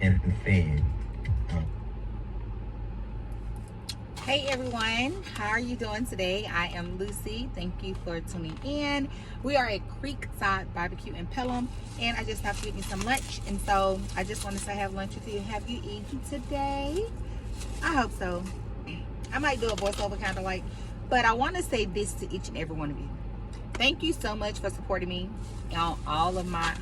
and fed. Hey everyone, how are you doing today? I am Lucy. Thank you for tuning in. We are at Creekside Bbq in Pelham, and I just have to get me some lunch. And so I just wanted to have lunch with you. Have you eaten today? I hope so. I might do a voiceover kind of like, but I want to say this to each and every one of you. Thank you so much for supporting me on all of my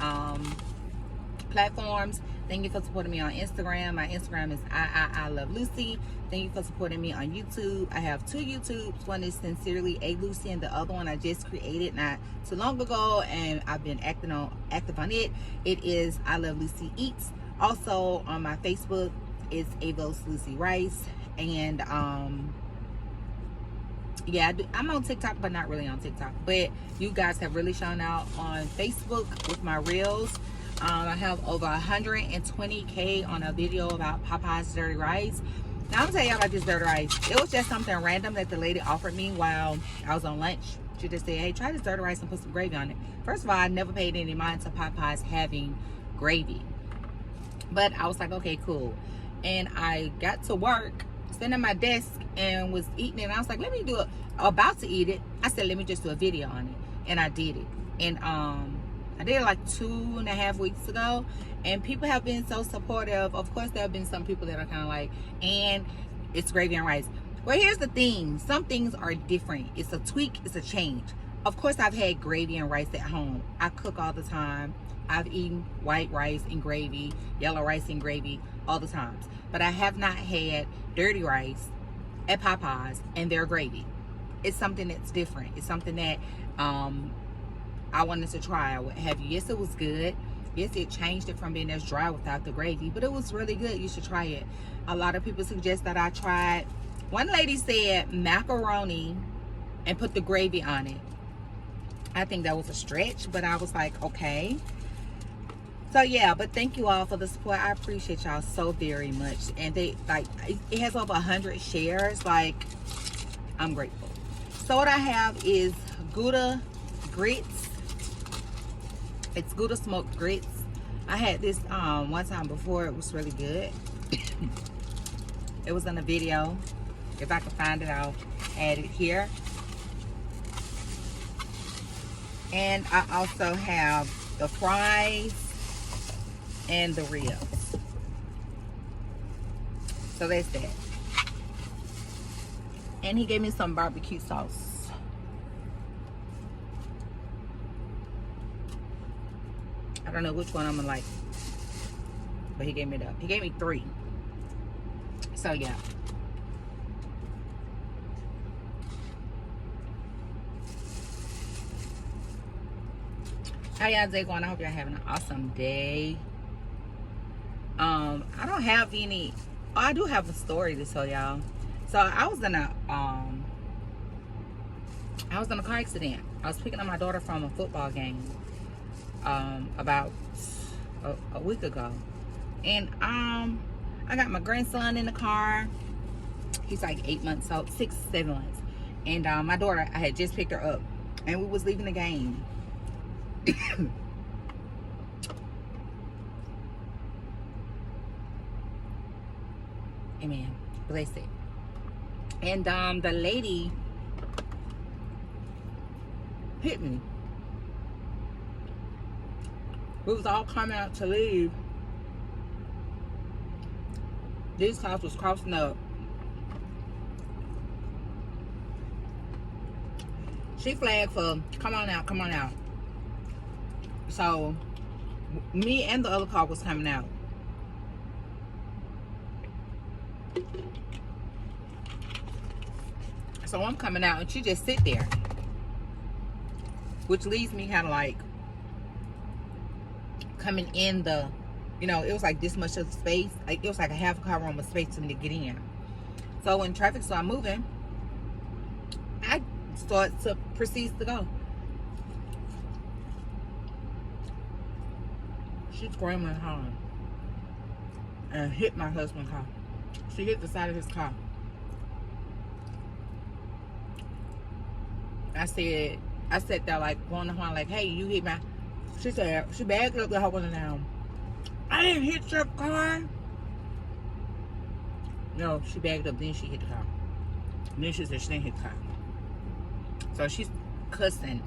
platforms. Thank you for supporting me on Instagram. My Instagram is ILoveLucy. Thank you for supporting me on YouTube. I have two YouTubes. One is Sincerely AiLoveLucy, and the other one I just created not too long ago, and I've been active on it. It is ILoveLucyEats. Also on my Facebook is AiLoveLucy Rice, and yeah, I'm on TikTok, but not really on TikTok. But you guys have really shown out on Facebook with my reels. I have over 120K on a video about Popeye's dirty rice. Now I'm gonna tell y'all about this dirty rice. It was just something random that the lady offered me while I was on lunch. She just said, hey, try this dirty rice and put some gravy on it. First of all, I never paid any mind to Popeye's having gravy. But I was like, okay, cool. And I got to work, sitting at my desk and was eating it. And I was like, let me do it. About to eat it. I said, let me just do a video on it. And I did it. And I did it like 2.5 weeks ago, and people have been so supportive. Of course, there have been some people that are kind of like, and it's gravy and rice. Well, here's the thing. Some things are different. It's a tweak. It's a change. Of course, I've had gravy and rice at home. I cook all the time. I've eaten white rice and gravy, yellow rice and gravy all the times. But I have not had dirty rice at Popeye's and their gravy. It's something that's different. It's something that I wanted to try. What have you? Yes, it was good. Yes, it changed it from being as dry without the gravy, but it was really good. You should try it. A lot of people suggest that I tried. One lady said macaroni and put the gravy on it. I think that was a stretch, but I was like, okay. So yeah, but thank you all for the support. I appreciate y'all so very much. And they like, it has over 100 shares. Like, I'm grateful. So what I have is Gouda grits. It's Gouda smoked grits. I had this one time before. It was really good. It was in a video. If I can find it, I'll add it here. And I also have the fries and the ribs. So that's that. And he gave me some barbecue sauce. I don't know which one I'm gonna like, but he gave me that. He gave me 3. So yeah. How y'all day going? I hope y'all having an awesome day. I don't have any. Oh, I do have a story to tell y'all. So I was in a car accident. I was picking up my daughter from a football game about a week ago, and I got my grandson in the car. He's like 8 months old, 6, 7 months, and my daughter, I had just picked her up, and we was leaving the game. Amen. Bless it. And the lady hit me. We was all coming out to leave. These cars was crossing up. She flagged for, come on out, come on out. So, me and the other car was coming out. So I'm coming out and she just sit there. Which leaves me kind of like coming in the, you know, it was like this much of space. Like, it was like a half a car room of space for me to get in. So when traffic started moving, I started to proceed to go. She screaming hard and hit my husband's car. She hit the side of his car. I sat there like blowing the horn like, hey, you hit my. She said, she backed up the whole window down. I didn't hit your car. No, she bagged up, then she hit the car. And then she said she didn't hit the car. So she's cussing.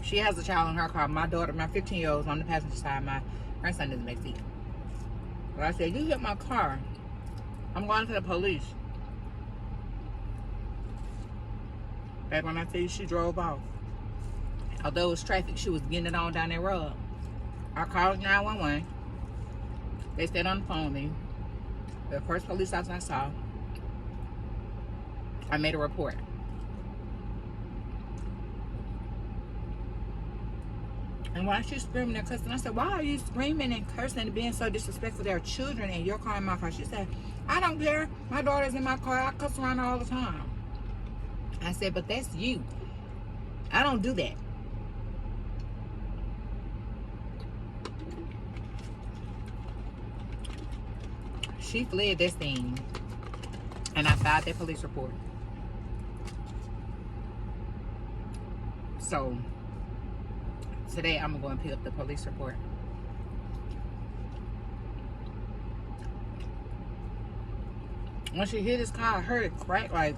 She has a child in her car. My daughter, my 15-year-old, is on the passenger side. My grandson is in the back seat. But I said, you hit my car. I'm going to the police. Back when I tell you she drove off. Although it was traffic, she was getting it on down that road. I called 911. They stayed on the phone with me. The first police officer I saw, I made a report. And while she's screaming and cussing, I said, why are you screaming and cursing and being so disrespectful? There are children in your car and my car. She said, I don't care. My daughter's in my car. I cuss around her all the time. I said, but that's you. I don't do that. She fled this thing. And I filed that police report. So today I'm gonna go and pick up the police report. When she hit this car, I heard it crack, like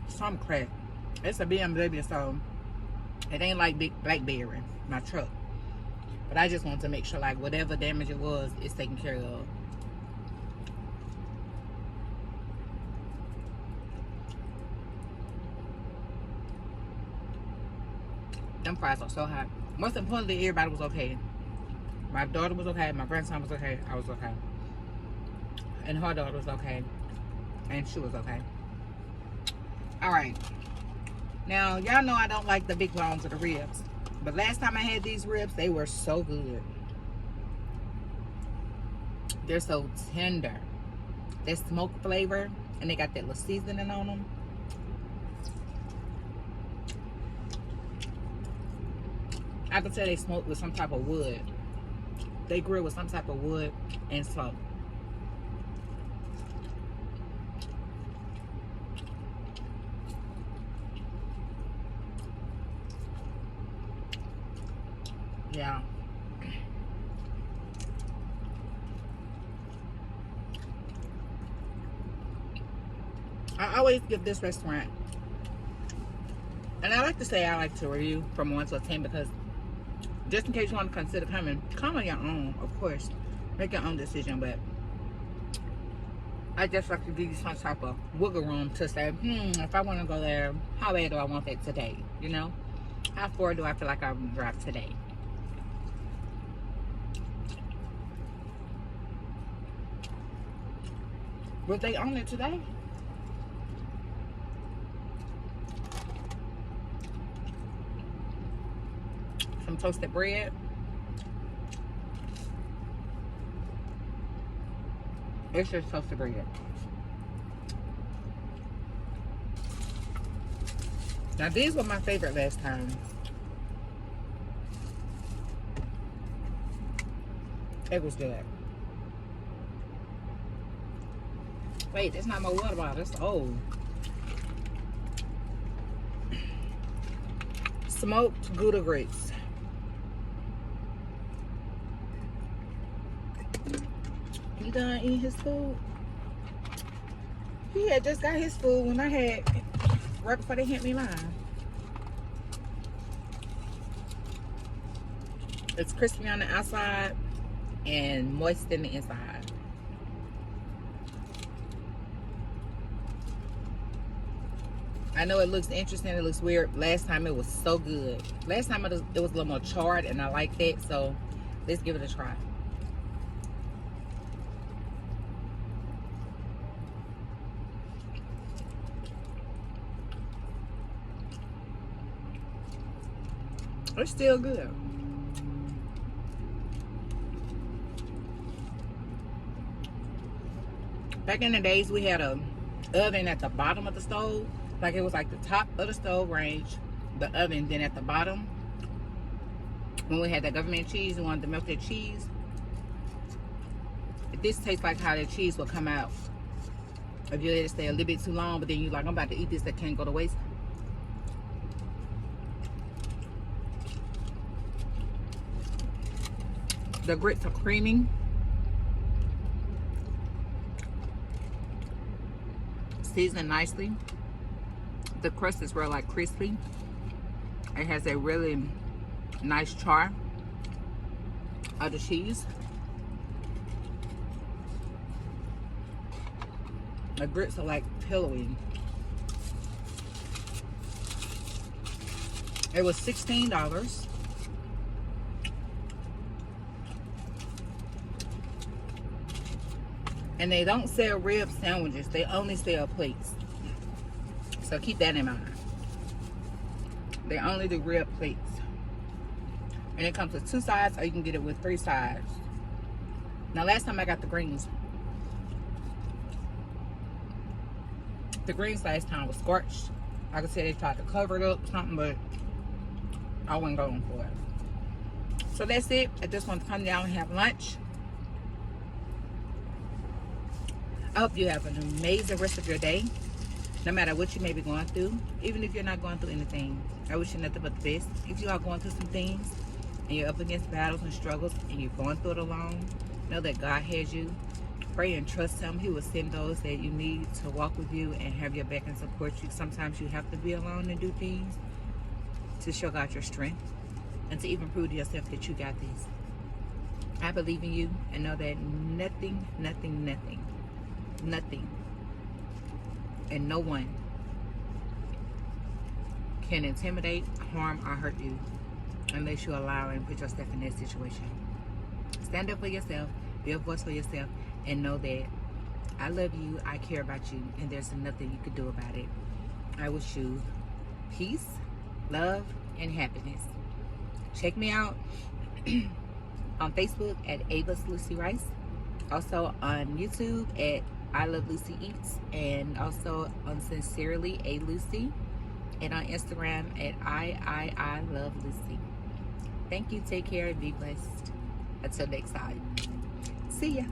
some crack. It's a BMW, so it ain't like big Blackberry, my truck. But I just wanted to make sure like whatever damage it was, it's taken care of. Them fries are so hot. Most importantly, everybody was okay. My daughter was okay. My grandson was okay. I was okay. And her daughter was okay. And she was okay. Alright. Now, y'all know I don't like the big bones of the ribs. But last time I had these ribs, they were so good. They're so tender. That smoke flavor. And they got that little seasoning on them. I can tell they smoked with some type of wood. They grill with some type of wood and smoke. Yeah. I always give this restaurant, and I like to say I like to review from 1 to 10 because just in case you want to consider coming, come on your own, of course. Make your own decision, but I just like to give you some type of wiggle room to say, if I want to go there, how bad do I want that today? You know? How far do I feel like I would drive today? Was they on it today? Some toasted bread. It's just toasted bread. Now these were my favorite last time. It was good. Wait, that's not my water bottle. That's old. Smoked Gouda grits. He done eating his food? He had just got his food when I had, right before they hit me live. It's crispy on the outside and moist in the inside. I know it looks interesting, it looks weird. Last time it was so good. Last time it was a little more charred and I like that, so let's give it a try. It's still good. Back in the days, we had a oven at the bottom of the stove. Like it was like the top of the stove range, the oven, then at the bottom. When we had that government cheese and wanted to melt that cheese. This tastes like how the cheese will come out. If you let it stay a little bit too long, but then you're like, I'm about to eat this, that can't go to waste. The grits are creamy. seasoned nicely. The crust is real like crispy. It has a really nice char of the cheese. The grits are like pillowy. It was $16. And they don't sell rib sandwiches. They only sell plates. So keep that in mind. They only do rib plates. And it comes with 2 sides, or you can get it with 3 sides. Now last time I got the greens last time was scorched. Like I said, they tried to cover it up or something, but I wasn't going for it. So that's it. I just want to come down and have lunch. I hope you have an amazing rest of your day, no matter what you may be going through. Even if you're not going through anything, I wish you nothing but the best. If you are going through some things and you're up against battles and struggles and you're going through it alone, know that God has you. Pray and trust Him. He will send those that you need to walk with you and have your back and support you. Sometimes you have to be alone and do things to show God your strength and to even prove to yourself that you got this. I believe in you and know that nothing and no one can intimidate, harm, or hurt you unless you allow and put yourself in that situation. Stand up for yourself, be a voice for yourself, and know that I love you, I care about you, and there's nothing you can do about it. I wish you peace, love, and happiness. Check me out on Facebook at AiLoveLucy. Also on YouTube at ILoveLucyEats, and also on Sincerely AiLucy, and on Instagram at iiiLoveLucy. Thank you, take care, and be blessed. Until next time. See ya.